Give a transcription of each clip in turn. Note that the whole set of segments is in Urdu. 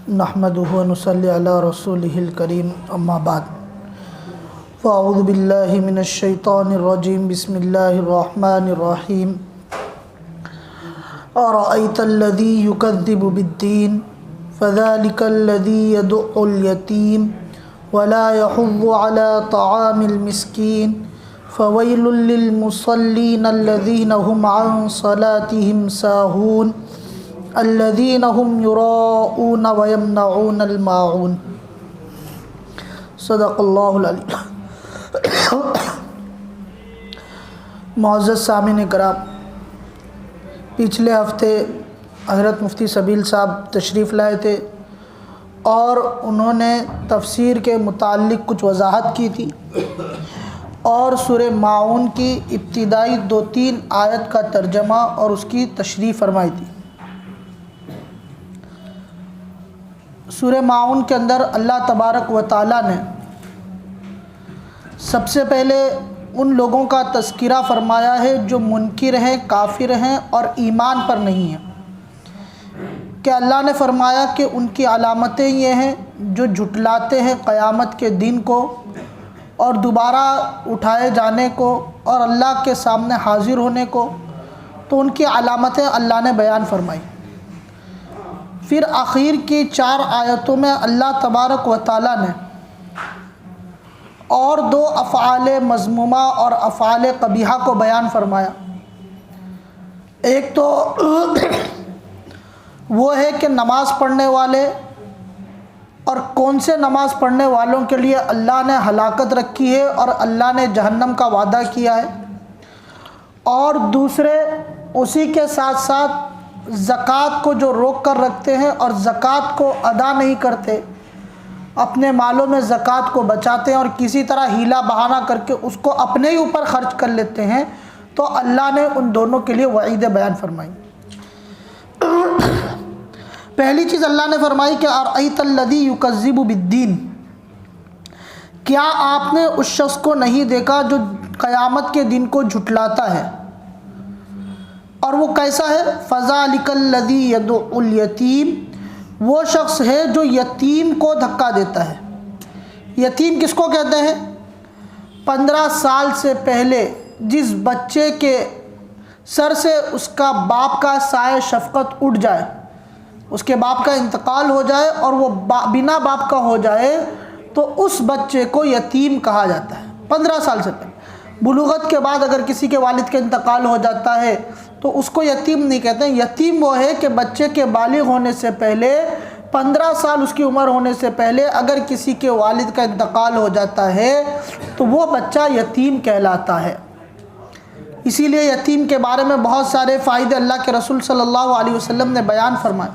نحمدہ و نصلی علی رسولہ الکریم اما بعد فاعوذ باللہ من الشیطان الرجیم بسم اللہ الرحمن الرحیم ارأیت الذی یکذب بالدین فذلک الذی یدع الیتیم ولا یحض علی طعام المسکین فویل للمصلین الذین هم عن صلاتهم ساہون الذین هم یراؤون ویمنعون الماعون۔ صدق اللہ العلی۔ معزز سامعین کرام، پچھلے ہفتے حضرت مفتی سبیل صاحب تشریف لائے تھے اور انہوں نے تفسیر کے متعلق کچھ وضاحت کی تھی اور سورہ ماعون کی ابتدائی 2-3 آیت کا ترجمہ اور اس کی تشریح فرمائی تھی۔ سورہ ماعون کے اندر اللہ تبارک و تعالیٰ نے سب سے پہلے ان لوگوں کا تذکرہ فرمایا ہے جو منکر ہیں، کافر ہیں اور ایمان پر نہیں ہیں، کہ اللہ نے فرمایا کہ ان کی علامتیں یہ ہیں جو جھٹلاتے ہیں قیامت کے دن کو اور دوبارہ اٹھائے جانے کو اور اللہ کے سامنے حاضر ہونے کو، تو ان کی علامتیں اللہ نے بیان فرمائی۔ پھر آخر کی 4 آیتوں میں اللہ تبارک و تعالیٰ نے اور 2 افعال مذمومہ اور افعال قبیحہ کو بیان فرمایا۔ ایک تو وہ ہے کہ نماز پڑھنے والے اور کون سے نماز پڑھنے والوں کے لیے اللہ نے ہلاکت رکھی ہے اور اللہ نے جہنم کا وعدہ کیا ہے، اور دوسرے اسی کے ساتھ ساتھ زکوٰۃ کو جو روک کر رکھتے ہیں اور زکوٰۃ کو ادا نہیں کرتے، اپنے مالوں میں زکوٰۃ کو بچاتے ہیں اور کسی طرح ہیلا بہانہ کر کے اس کو اپنے ہی اوپر خرچ کر لیتے ہیں، تو اللہ نے ان دونوں کے لیے وعید بیان فرمائی۔ پہلی چیز اللہ نے فرمائی کہ ارأیت الذی یکذب بالدین، کیا آپ نے اس شخص کو نہیں دیکھا جو قیامت کے دن کو جھٹلاتا ہے، اور وہ کیسا ہے؟ فذلک الذی یدع الیتیم، وہ شخص ہے جو یتیم کو دھکا دیتا ہے۔ یتیم کس کو کہتے ہیں؟ 15 سال سے پہلے جس بچے کے سر سے اس کا باپ کا سایہ شفقت اٹھ جائے، اس کے باپ کا انتقال ہو جائے اور وہ بنا باپ کا ہو جائے، تو اس بچے کو یتیم کہا جاتا ہے 15 سال سے پہلے۔ بلوغت کے بعد اگر کسی کے والد کا انتقال ہو جاتا ہے تو اس کو یتیم نہیں کہتے ہیں۔ یتیم وہ ہے کہ بچے کے بالغ ہونے سے پہلے 15 سال اس کی عمر ہونے سے پہلے اگر کسی کے والد کا انتقال ہو جاتا ہے تو وہ بچہ یتیم کہلاتا ہے۔ اسی لیے یتیم کے بارے میں بہت سارے فائدے اللہ کے رسول صلی اللہ علیہ وسلم نے بیان فرمائے،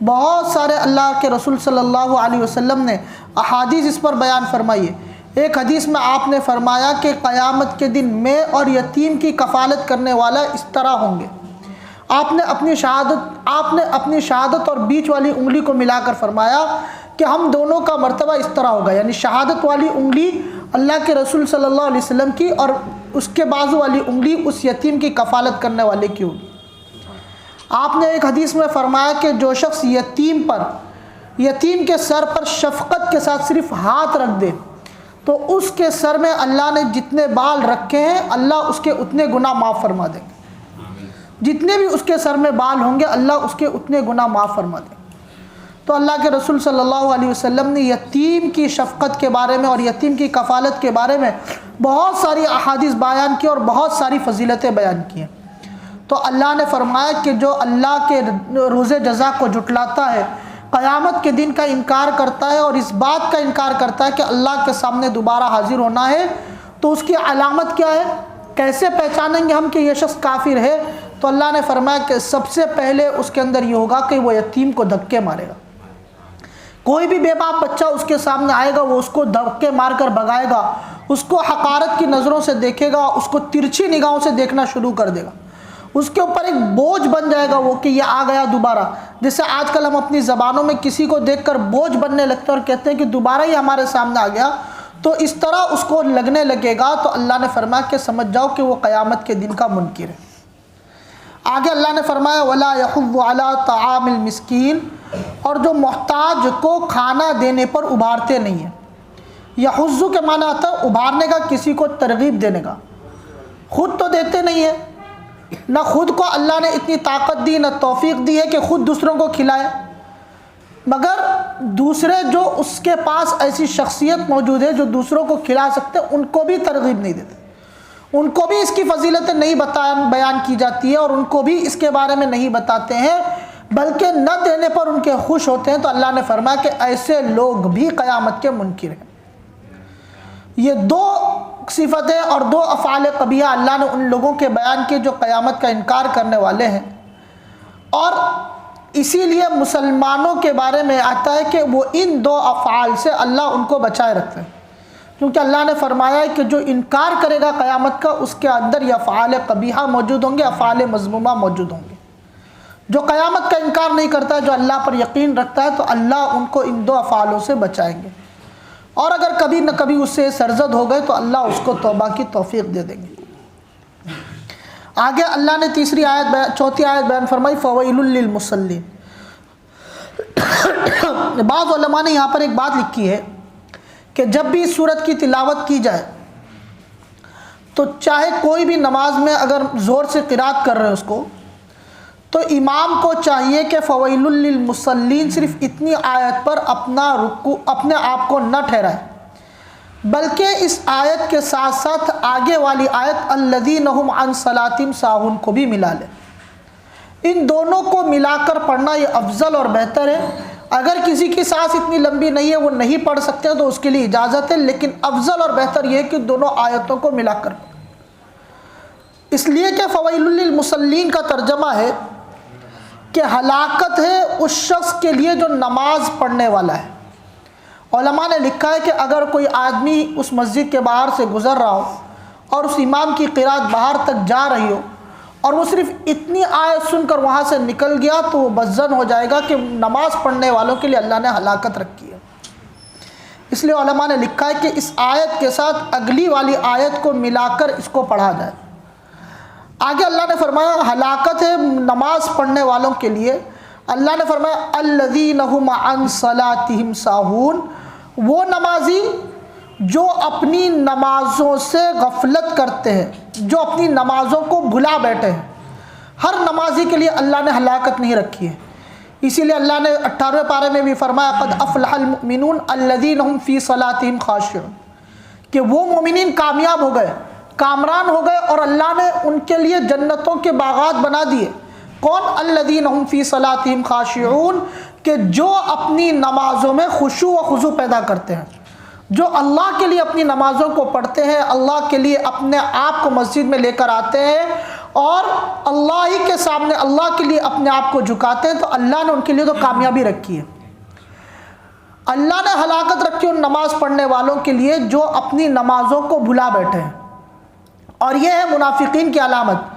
بہت سارے اللہ کے رسول صلی اللہ علیہ وسلم نے احادیث اس پر بیان فرمائی ہے۔ ایک حدیث میں آپ نے فرمایا کہ قیامت کے دن میں اور یتیم کی کفالت کرنے والا اس طرح ہوں گے۔ آپ نے اپنی شہادت اور بیچ والی انگلی کو ملا کر فرمایا کہ ہم دونوں کا مرتبہ اس طرح ہوگا، یعنی شہادت والی انگلی اللہ کے رسول صلی اللہ علیہ وسلم کی اور اس کے بازو والی انگلی اس یتیم کی کفالت کرنے والے کی ہوگی۔ آپ نے ایک حدیث میں فرمایا کہ جو شخص یتیم کے سر پر شفقت کے ساتھ صرف ہاتھ رکھ دے تو اس کے سر میں اللہ نے جتنے بال رکھے ہیں اللہ اس کے اتنے گناہ معاف فرما دیں گے، جتنے بھی اس کے سر میں بال ہوں گے اللہ اس کے اتنے گناہ معاف فرما دیں گے۔ تو اللہ کے رسول صلی اللہ علیہ وسلم نے یتیم کی شفقت کے بارے میں اور یتیم کی کفالت کے بارے میں بہت ساری احادیث بیان کی اور بہت ساری فضیلتیں بیان کی ہیں۔ تو اللہ نے فرمایا کہ جو اللہ کے روز جزا کو جھٹلاتا ہے، قیامت کے دن کا انکار کرتا ہے اور اس بات کا انکار کرتا ہے کہ اللہ کے سامنے دوبارہ حاضر ہونا ہے، تو اس کی علامت کیا ہے؟ کیسے پہچانیں گے ہم کہ یہ شخص کافر ہے؟ تو اللہ نے فرمایا کہ سب سے پہلے اس کے اندر یہ ہوگا کہ وہ یتیم کو دھکے مارے گا۔ کوئی بھی بے باپ بچہ اس کے سامنے آئے گا، وہ اس کو دھکے مار کر بھگائے گا، اس کو حقارت کی نظروں سے دیکھے گا، اس کو ترچھی نگاہوں سے دیکھنا شروع کر دے گا، اس کے اوپر ایک بوجھ بن جائے گا وہ کہ یہ آ گیا دوبارہ۔ جیسے آج کل ہم اپنی زبانوں میں کسی کو دیکھ کر بوجھ بننے لگتے ہیں اور کہتے ہیں کہ دوبارہ ہی ہمارے سامنے آ گیا، تو اس طرح اس کو لگنے لگے گا۔ تو اللہ نے فرمایا کہ سمجھ جاؤ کہ وہ قیامت کے دن کا منکر ہے۔ آگے اللہ نے فرمایا وَلَا يَحُضُّ عَلَىٰ طَعَامِ الْمِسْكِينِ، اور جو محتاج کو کھانا دینے پر ابھارتے نہیں ہیں۔ یحض کے معنی آتا ہے ابھارنے کا، کسی کو ترغیب دینے کا۔ خود تو دیتے نہیں ہیں، نہ خود کو اللہ نے اتنی طاقت دی، نہ توفیق دی ہے کہ خود دوسروں کو کھلائے، مگر دوسرے جو اس کے پاس ایسی شخصیت موجود ہے جو دوسروں کو کھلا سکتے ہیں ان کو بھی ترغیب نہیں دیتے، ان کو بھی اس کی فضیلتیں نہیں بیان کی جاتی ہے، اور ان کو بھی اس کے بارے میں نہیں بتاتے ہیں، بلکہ نہ دینے پر ان کے خوش ہوتے ہیں۔ تو اللہ نے فرمایا کہ ایسے لوگ بھی قیامت کے منکر ہیں۔ یہ دو صفتیں اور دو افعال قبیحہ اللہ نے ان لوگوں کے بیان کی جو قیامت کا انکار کرنے والے ہیں، اور اسی لیے مسلمانوں کے بارے میں آتا ہے کہ وہ ان دو افعال سے اللہ ان کو بچائے رکھتے ہیں، کیونکہ اللہ نے فرمایا ہے کہ جو انکار کرے گا قیامت کا اس کے اندر یہ افعال قبیحہ موجود ہوں گے، افعال مذمومہ موجود ہوں گے۔ جو قیامت کا انکار نہیں کرتا ہے، جو اللہ پر یقین رکھتا ہے، تو اللہ ان کو ان دو افعالوں سے بچائیں گے، اور اگر کبھی نہ کبھی اس سے سرزد ہو گئے تو اللہ اس کو توبہ کی توفیق دے دیں گے۔ آگے اللہ نے چوتھی آیت بیان فرمائی فَوَيْلٌ لِّلْمُصَلِّينَ۔ بعض علماء نے یہاں پر ایک بات لکھی ہے کہ جب بھی سورت کی تلاوت کی جائے تو چاہے کوئی بھی نماز میں اگر زور سے قرات کر رہے ہیں اس کو، تو امام کو چاہیے کہ فویل للمصلین صرف اتنی آیت پر اپنے آپ کو نہ ٹھہرائے، بلکہ اس آیت کے ساتھ ساتھ آگے والی آیت الذین هم عن صلاتهم ساہون کو بھی ملا لے۔ ان دونوں کو ملا کر پڑھنا یہ افضل اور بہتر ہے۔ اگر کسی کی سانس اتنی لمبی نہیں ہے، وہ نہیں پڑھ سکتے تو اس کے لیے اجازت ہے، لیکن افضل اور بہتر یہ ہے کہ دونوں آیتوں کو ملا کر پڑھیں، اس لیے کہ فویل للمصلین کا ترجمہ ہے کہ ہلاکت ہے اس شخص کے لیے جو نماز پڑھنے والا ہے۔ علماء نے لکھا ہے کہ اگر کوئی آدمی اس مسجد کے باہر سے گزر رہا ہو اور اس امام کی قرات باہر تک جا رہی ہو اور وہ صرف اتنی آیت سن کر وہاں سے نکل گیا تو وہ بدظن ہو جائے گا کہ نماز پڑھنے والوں کے لیے اللہ نے ہلاکت رکھی ہے۔ اس لیے علماء نے لکھا ہے کہ اس آیت کے ساتھ اگلی والی آیت کو ملا کر اس کو پڑھا جائے۔ آگے اللہ نے فرمایا ہلاکت ہے نماز پڑھنے والوں کے لیے۔ اللہ نے فرمایا الذین هم عن صلاتهم ساہون، وہ نمازی جو اپنی نمازوں سے غفلت کرتے ہیں، جو اپنی نمازوں کو بھلا بیٹھے ہیں۔ ہر نمازی کے لیے اللہ نے ہلاکت نہیں رکھی ہے، اسی لیے اللہ نے 18ویں پارے میں بھی فرمایا قد افلح المؤمنون الذین هم فی صلاتهم خاشعون، کہ وہ مومنین کامیاب ہو گئے، کامران ہو گئے، اور اللہ نے ان کے لیے جنتوں کے باغات بنا دیے۔ کون؟ الذین هم فی صلاتهم خاشعون، کہ جو اپنی نمازوں میں خشوع و خضوع پیدا کرتے ہیں، جو اللہ کے لیے اپنی نمازوں کو پڑھتے ہیں، اللہ کے لیے اپنے آپ کو مسجد میں لے کر آتے ہیں اور اللہ ہی کے سامنے اللہ کے لیے اپنے آپ کو جھکاتے ہیں، تو اللہ نے ان کے لیے تو کامیابی رکھی ہے۔ اللہ نے ہلاکت رکھی ان نماز پڑھنے والوں کے لیے جو اپنی نمازوں کو بھلا بیٹھے ہیں، اور یہ ہے منافقین کی علامت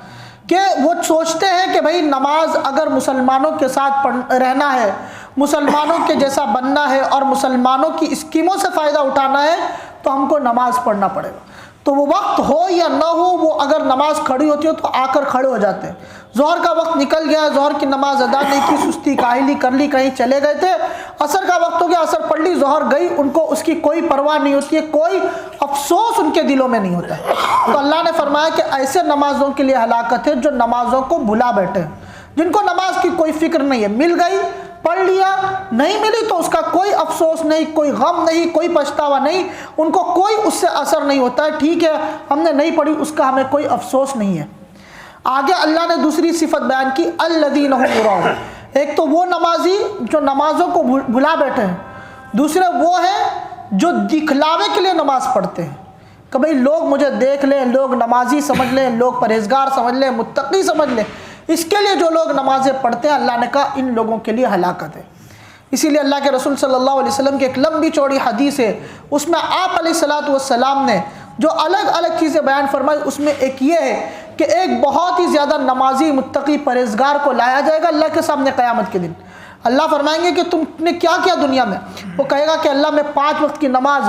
کہ وہ سوچتے ہیں کہ بھئی نماز اگر مسلمانوں کے ساتھ رہنا ہے، مسلمانوں کے جیسا بننا ہے اور مسلمانوں کی اسکیموں سے فائدہ اٹھانا ہے تو ہم کو نماز پڑھنا پڑے گا۔ تو وہ وقت ہو یا نہ ہو، وہ اگر نماز کھڑی ہوتی ہو تو آ کر کھڑے ہو جاتے ہیں۔ ظہر کا وقت نکل گیا، ظہر کی نماز ادا نہیں کی، سستی کاہلی کر لی، کہیں چلے گئے تھے، عصر کا وقت ہو گیا، عصر پڑھ لی، ظہر گئی، ان کو اس کی کوئی پرواہ نہیں ہوتی ہے، کوئی افسوس ان کے دلوں میں نہیں ہوتا ہے۔ تو اللہ نے فرمایا کہ ایسے نمازوں کے لیے ہلاکت ہے جو نمازوں کو بھلا بیٹھے ہیں، جن کو نماز کی کوئی فکر نہیں ہے، مل گئی پڑھ لیا، نہیں ملی تو اس کا کوئی افسوس نہیں، کوئی غم نہیں، کوئی پچھتاوا نہیں، ان کو کوئی اس سے اثر نہیں ہوتا ہے۔ ٹھیک ہے ہم نے نہیں پڑھی، اس کا ہمیں کوئی افسوس نہیں ہے۔ آگے اللہ نے دوسری صفت بیان کی الذین هم یراؤن، ایک تو وہ نمازی جو نمازوں کو بھلا بیٹھے ہیں، دوسرے وہ ہیں جو دکھلاوے کے لیے نماز پڑھتے ہیں کہ بھئی لوگ مجھے دیکھ لیں، لوگ نمازی سمجھ لیں، لوگ پرہیزگار سمجھ لیں، متقی سمجھ لیں۔ اس کے لیے جو لوگ نمازیں پڑھتے ہیں اللہ نے کہا ان لوگوں کے لیے ہلاکت ہے۔ اسی لیے اللہ کے رسول صلی اللہ علیہ وسلم کی ایک لمبی چوڑی حدیث ہے، اس میں آپ علیہ الصلوۃ والسلام نے جو الگ الگ چیزیں بیان فرمائی، اس میں ایک یہ ہے کہ ایک بہت ہی زیادہ نمازی متقی پرہیزگار کو لایا جائے گا اللہ کے سامنے قیامت کے دن۔ اللہ فرمائیں گے کہ تم نے کیا کیا دنیا میں؟ وہ کہے گا کہ اللہ میں 5 وقت کی نماز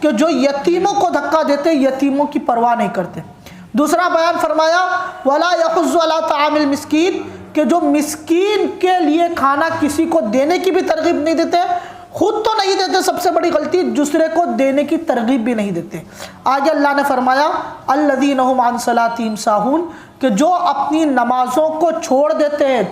کہ جو یتیموں کو دھکا دیتے، یتیموں کی پرواہ نہیں کرتے۔ دوسرا بیان فرمایا ولا یحض علی طعام المسکین، کہ جو مسکین کے لیے کھانا کسی کو دینے کی بھی ترغیب نہیں دیتے، خود تو نہیں دیتے، سب سے بڑی غلطی، دوسرے کو دینے کی ترغیب بھی نہیں دیتے۔ آگے اللہ نے فرمایا الذین هم عن صلاتهم ساہون، کہ جو اپنی نمازوں کو چھوڑ دیتے ہیں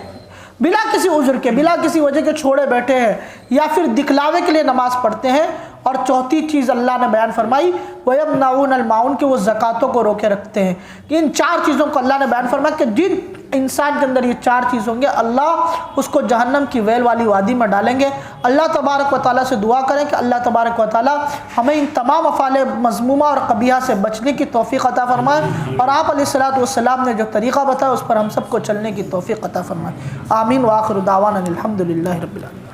بلا کسی عذر کے، بلا کسی وجہ کے چھوڑے بیٹھے ہیں، یا پھر دکھلاوے کے لیے نماز پڑھتے ہیں۔ اور چوتھی چیز اللہ نے بیان فرمائی وَيَمْنَعُونَ الْمَاعُونَ، کہ وہ زکاتوں کو روکے رکھتے ہیں۔ ان چار چیزوں کو اللہ نے بیان فرمایا کہ جن انسان کے اندر یہ چار چیز ہوں گے، اللہ اس کو جہنم کی ویل والی وادی میں ڈالیں گے۔ اللہ تبارک و تعالیٰ سے دعا کریں کہ اللہ تبارک و تعالیٰ ہمیں ان تمام افعال مذمومہ اور قبیحہ سے بچنے کی توفیق عطا فرمائے، اور آپ علیہ الصلوۃ نے جو طریقہ بتایا اس پر ہم سب کو چلنے کی توفیق عطا فرمائے۔ آمین۔ وآخر دعوانا الحمد للہ رب العالمین۔